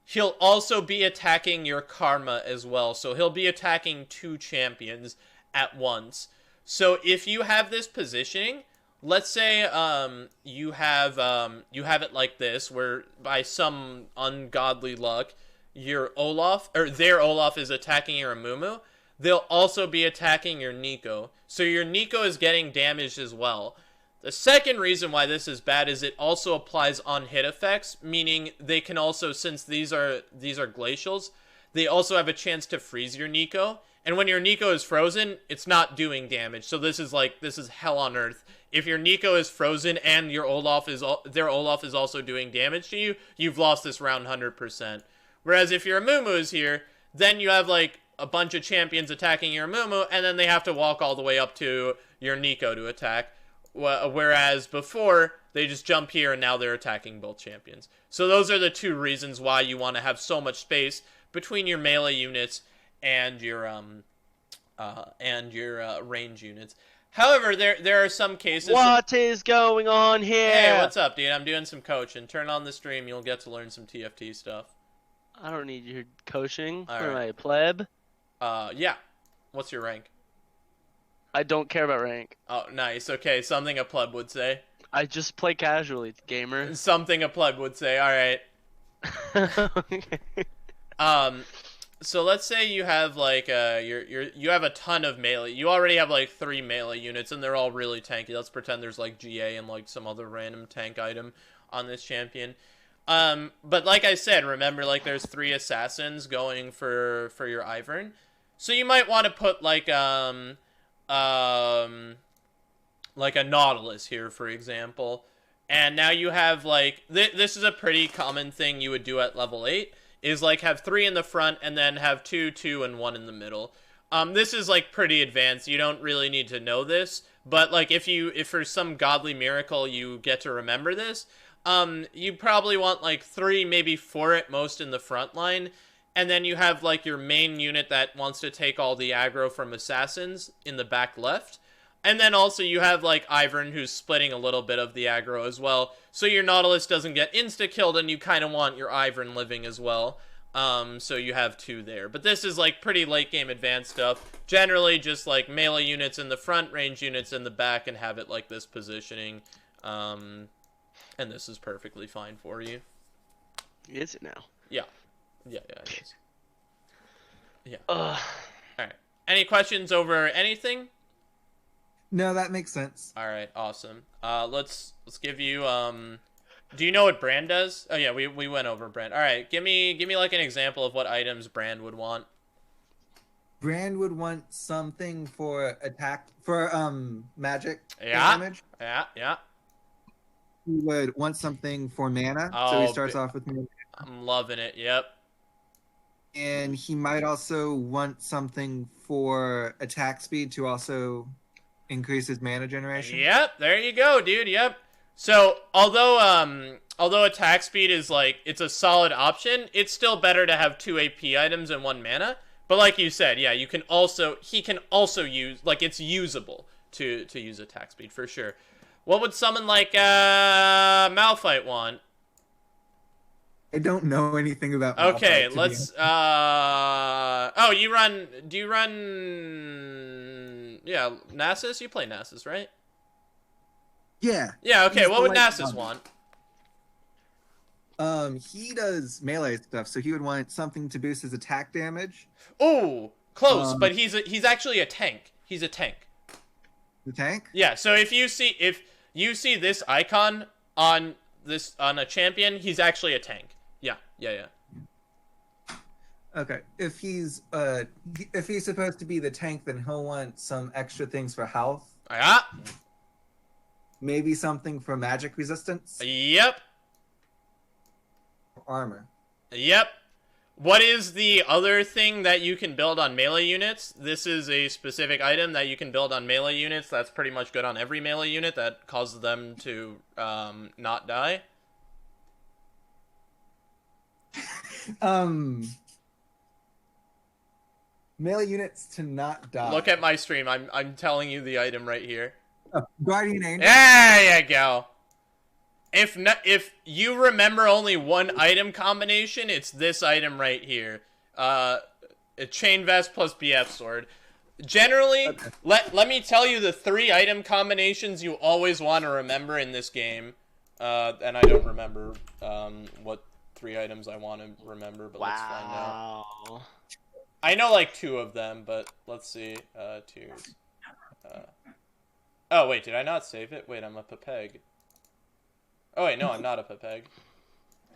he'll also be attacking your Karma as well. So he'll be attacking 2 champions at once. So if you have this positioning, let's say you have it like this, where by some ungodly luck, your Olaf or their Olaf is attacking your Amumu, they'll also be attacking your Nico. So your Nico is getting damaged as well. The second reason why this is bad is it also applies on hit effects, meaning they can also, since these are glacials, they also have a chance to freeze your Nico. And when your Nico is frozen, it's not doing damage. So this is hell on earth. If your Nico is frozen and their Olaf is also doing damage to you, you've lost this round 100%. Whereas if your Amumu is here, then you have like a bunch of champions attacking your Amumu, and then they have to walk all the way up to your Nico to attack. Whereas before, they just jump here and now they're attacking both champions. So those are the two reasons why you want to have so much space between your melee units and your range units. However, there are some cases. What is going on here? Hey, what's up, dude? I'm doing some coaching. Turn on the stream, you'll get to learn some TFT stuff. I don't need your coaching. All for right. my pleb. Yeah. What's your rank? I don't care about rank. Oh, nice. Okay, something a pleb would say. I just play casually, gamer. Something a pleb would say. All right. Okay. So let's say you have like you have a ton of melee. You already have like 3 melee units, and they're all really tanky. Let's pretend there's like GA and like some other random tank item on this champion. But like I said, remember, like there's 3 assassins going for your Ivern, so you might want to put like a Nautilus here, for example. And now you have like this is a pretty common thing you would do at level 8. Is like have 3 in the front and then have 2, 2, and 1 in the middle. This is like pretty advanced. You don't really need to know this, but like if for some godly miracle you get to remember this, you probably want like 3, maybe 4 at most in the front line, and then you have like your main unit that wants to take all the aggro from assassins in the back left. And then also you have like Ivern who's splitting a little bit of the aggro as well. So your Nautilus doesn't get insta-killed, and you kind of want your Ivern living as well. So you have 2 there. But this is like pretty late game advanced stuff. Generally just like melee units in the front, range units in the back, and have it like this positioning. And this is perfectly fine for you. Is it now? Yeah. Yeah, it is. Yeah. Alright. Any questions over anything? No, that makes sense. All right, awesome. Let's give you do you know what Brand does? Oh yeah, we went over Brand. All right, give me like an example of what items Brand would want. Brand would want something for attack for magic Yeah. damage. Yeah. He would want something for mana, so Oh, he starts off with mana. I'm loving it. Yep. And he might also want something for attack speed to also increase his mana generation. Yep, there you go, dude. Yep. So, although attack speed is like it's a solid option, it's still better to have 2 AP items and 1 mana. But like you said, yeah, he can also use, like, it's usable to use attack speed for sure. What would someone like Malphite want? I don't know anything about Okay, Malphite, let's do you run yeah, Nasus? You play Nasus, right? Yeah. Yeah, okay, He's what would the Nasus want? He does melee stuff, so he would want something to boost his attack damage. Ooh, close, but he's actually a tank. He's a tank. The tank? Yeah, so if you see this icon on a champion, he's actually a tank. Yeah. Okay. If he's supposed to be the tank, then he'll want some extra things for health. Yeah. Maybe something for magic resistance. Yep. Armor. Yep. What is the other thing that you can build on melee units? This is a specific item that you can build on melee units. That's pretty much good on every melee unit that causes them to not die. Melee units to not die. Look at my stream. I'm telling you the item right here. Guardian Angel. There you go. If you remember only one item combination, it's this item right here. A chain vest plus BF sword. Generally, okay. let me tell you the 3 item combinations you always want to remember in this game. And I don't remember what 3 items I want to remember, but let's find out. I know like 2 of them, but let's see. Two. Oh wait, did I not save it? Wait, I'm a Pepeg. Oh wait, no, I'm not a Pepeg.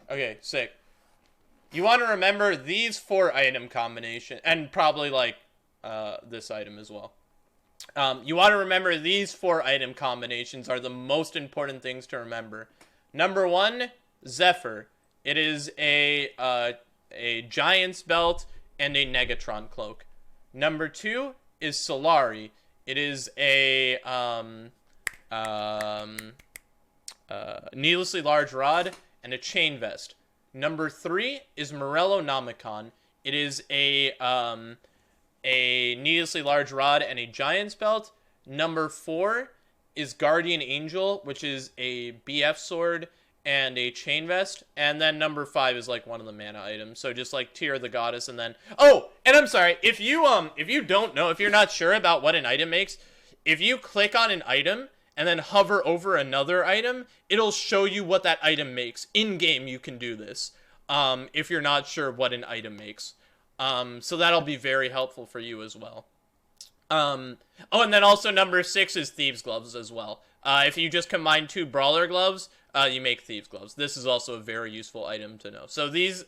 Okay, sick. You want to remember these 4 item combination, and probably like this item as well. You want to remember these 4 item combinations are the most important things to remember. Number 1, Zephyr. It is a Giant's Belt and a Negatron Cloak. Number 2 is Solari. It is a Needlessly Large Rod and a Chain Vest. Number 3 is Morello Nomicon. It is a Needlessly Large Rod and a Giant's Belt. Number 4 is Guardian Angel, which is a BF Sword and a Chain Vest. And then number 5 is like one of the mana items. So just like Tear of the Goddess, and then... Oh, and I'm sorry, if you don't know, if you're not sure about what an item makes, if you click on an item and then hover over another item, it'll show you what that item makes. In-game, you can do this, if you're not sure what an item makes. So that'll be very helpful for you as well. Oh, and then also number 6 is Thieves' Gloves as well. If you just combine 2 Brawler Gloves, you make Thieves' Gloves. This is also a very useful item to know. So these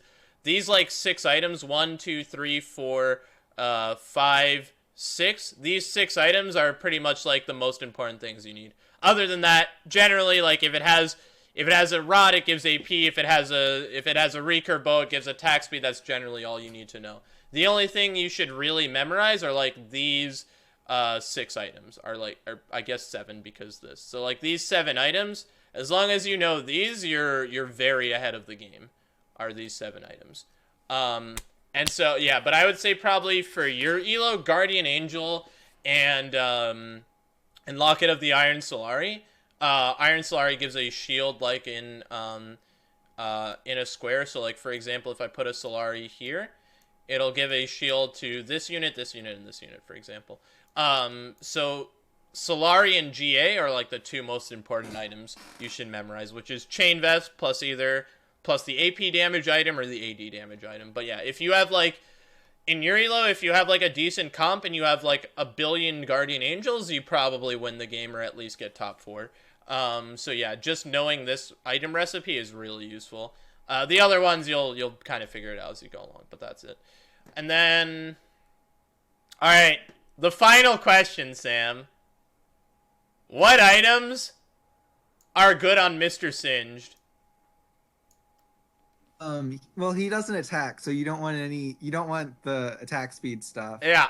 like 6 items, 1, 2, 3, 4, 5, 6. These 6 items are pretty much like the most important things you need. Other than that, generally, like if it has a rod, it gives AP. If it has a recurve bow, it gives attack speed. That's generally all you need to know. The only thing you should really memorize are like these 6 items. Or I guess 7 because this. So like these 7 items, as long as you know these, you're very ahead of the game. Are these 7 items? And so yeah, but I would say probably for your elo, Guardian Angel and Locket of the Iron Solari. Iron Solari gives a shield like in a square. So like for example, if I put a Solari here, it'll give a shield to this unit, and this unit, for example. So Solari and GA are like the 2 most important items you should memorize, which is Chain Vest plus the AP damage item or the AD damage item. But yeah, if you have like in your elo, if you have like a decent comp and you have like a billion Guardian Angels, you probably win the game or at least get top 4. So yeah, just knowing this item recipe is really useful. The other ones you'll kind of figure it out as you go along, but that's it. And then, all right, the final question, Sam. What items are good on Mr. Singed? Well, he doesn't attack, so you don't want the attack speed stuff. Yeah.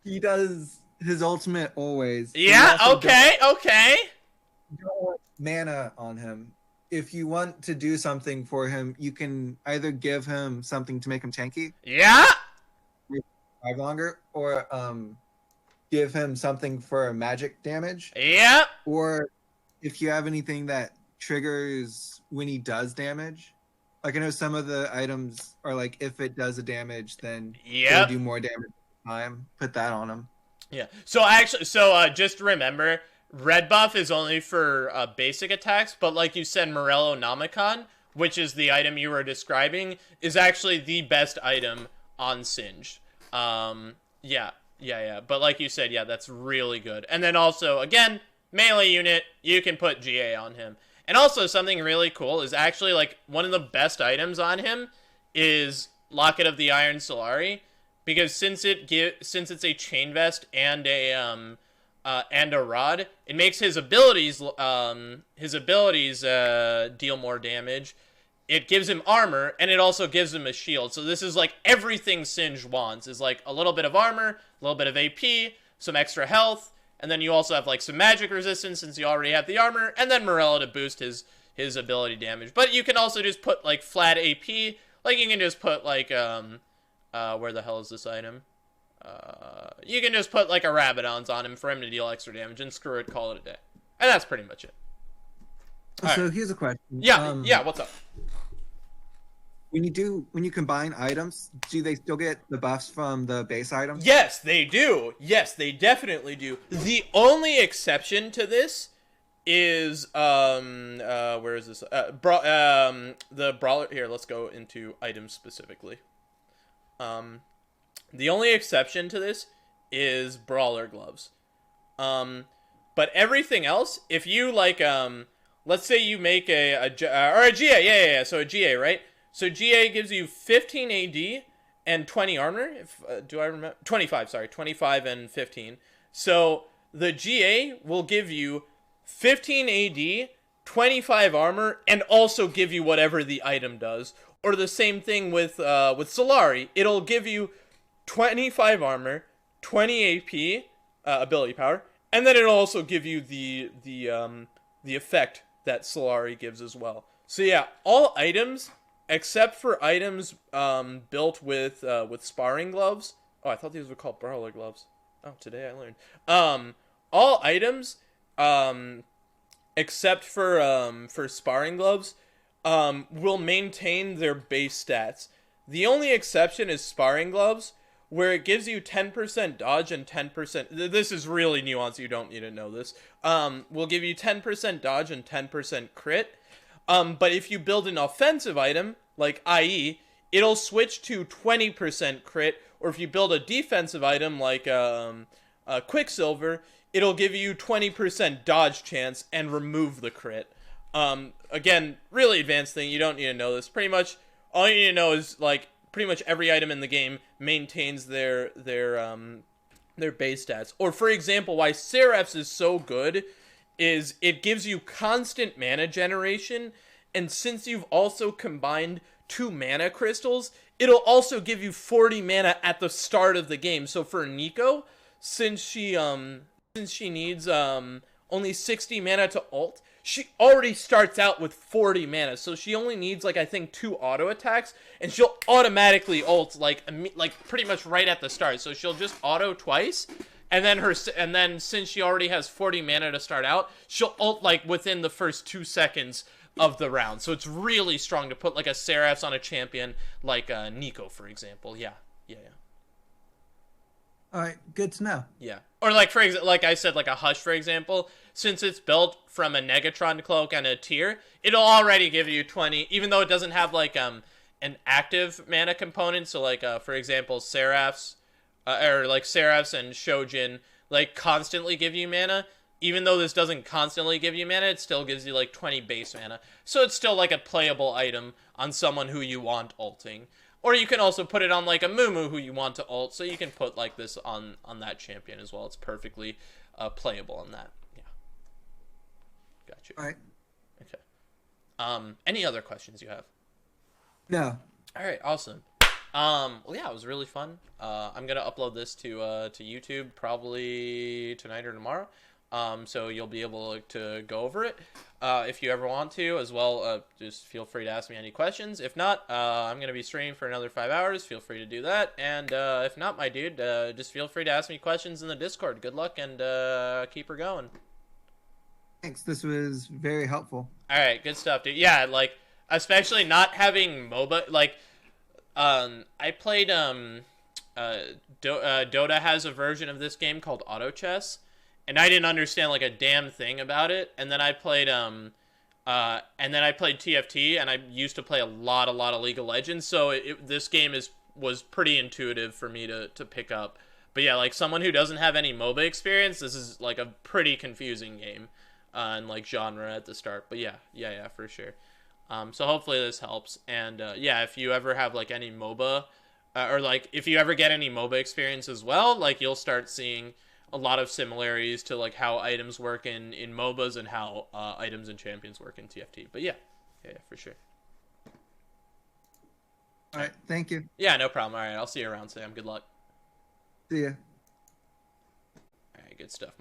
He does his ultimate always. Yeah, okay. You don't want mana on him. If you want to do something for him, you can either give him something to make him tanky. Yeah. 5 longer, or give him something for magic damage. Yeah. Or if you have anything that triggers when he does damage. Like I know some of the items are like if it does a damage, then it'll do more damage at the time. Put that on him. Yeah. So just remember, red buff is only for basic attacks, but like you said, Morello Nomicon, which is the item you were describing, is actually the best item on Singed. Yeah. But like you said, yeah, that's really good. And then also, again, melee unit, you can put GA on him. And also something really cool is actually like one of the best items on him is Locket of the Iron Solari, because since it's a Chain Vest and a rod, it makes his abilities deal more damage. It gives him armor, and it also gives him a shield. So this is like everything Singed wants, is like a little bit of armor, a little bit of AP, some extra health, and then you also have like some magic resistance since you already have the armor, and then Morello to boost his ability damage. But you can also just put like flat AP, like you can just put like where the hell is this item? You can just put like a Rabadon's on him for him to deal extra damage, and screw it, call it a day. And that's pretty much it. So here's a question. Yeah, what's up? When you combine items, do they still get the buffs from the base items? Yes, they do. Yes, they definitely do. The only exception to this is where is this? The brawler. Here, let's go into items specifically. The only exception to this is brawler gloves. But everything else, if you like, let's say you make a GA, yeah. So a GA, right? So GA gives you 15 AD and 20 armor. If do I remember 25? Sorry, 25 and 15. So the GA will give you 15 AD, 25 armor, and also give you whatever the item does. Or the same thing with Solari. It'll give you 25 armor, 20 AP, ability power, and then it'll also give you the effect that Solari gives as well. So yeah, all items except for items built with sparring gloves. Oh, I thought these were called brawler gloves. Oh, today I learned. All items except for sparring gloves will maintain their base stats. The only exception is sparring gloves, where it gives you 10% dodge and 10%... This is really nuanced, you don't need to know this. Will give you 10% dodge and 10% crit. But if you build an offensive item, like IE, it'll switch to 20% crit. Or if you build a defensive item, like Quicksilver, it'll give you 20% dodge chance and remove the crit. Again, really advanced thing, you don't need to know this. Pretty much, all you need to know is, like, pretty much every item in the game maintains their base stats. Or for example, why Seraph's is so good is it gives you constant mana generation, and since you've also combined 2 mana crystals, it'll also give you 40 mana at the start of the game. So for Nico, since she needs only 60 mana to ult, she already starts out with 40 mana, so she only needs, like, I think 2 auto attacks, and she'll automatically ult, like pretty much right at the start. So she'll just auto twice, and then since she already has 40 mana to start out, she'll ult, like, within the first 2 seconds of the round. So it's really strong to put, like, a Seraph's on a champion like Nico, for example. Yeah. All right, good to know. Yeah. Or like, for example, like I said, like a Hush, for example, since it's built from a Negatron cloak and a tier, it'll already give you 20, even though it doesn't have like an active mana component. So like, for example, Seraphs, or like Seraphs and Shojin, like constantly give you mana. Even though this doesn't constantly give you mana, it still gives you like 20 base mana. So it's still like a playable item on someone who you want ulting. Or you can also put it on like a Mumu who you want to ult, so you can put like this on that champion as well. It's perfectly playable on that. Yeah. Gotcha. All right. Okay. Any other questions you have? No. All right. Awesome. Well, yeah, it was really fun. I'm gonna upload this to YouTube probably tonight or tomorrow. So you'll be able to go over it if you ever want to as well. Just feel free to ask me any questions. If not, I'm going to be streaming for another 5 hours. Feel free to do that. And if not, my dude, just feel free to ask me questions in the Discord. Good luck and keep her going. Thanks. This was very helpful. All right. Good stuff, dude. Yeah, like, especially not having MOBA. Like, I played... Dota has a version of this game called Auto Chess. And I didn't understand like a damn thing about it. And then I played TFT, and I used to play a lot of League of Legends. So this game was pretty intuitive for me to pick up. But yeah, like someone who doesn't have any MOBA experience, this is like a pretty confusing game, and like genre at the start. But yeah, for sure. So hopefully this helps. And yeah, if you ever have like any MOBA, or like if you ever get any MOBA experience as well, like you'll start seeing a lot of similarities to like how items work in MOBAs and how items and champions work in TFT. But yeah, for sure. All right, thank you. Yeah, no problem. All right, I'll see you around, Sam. Good luck. See ya. All right, good stuff.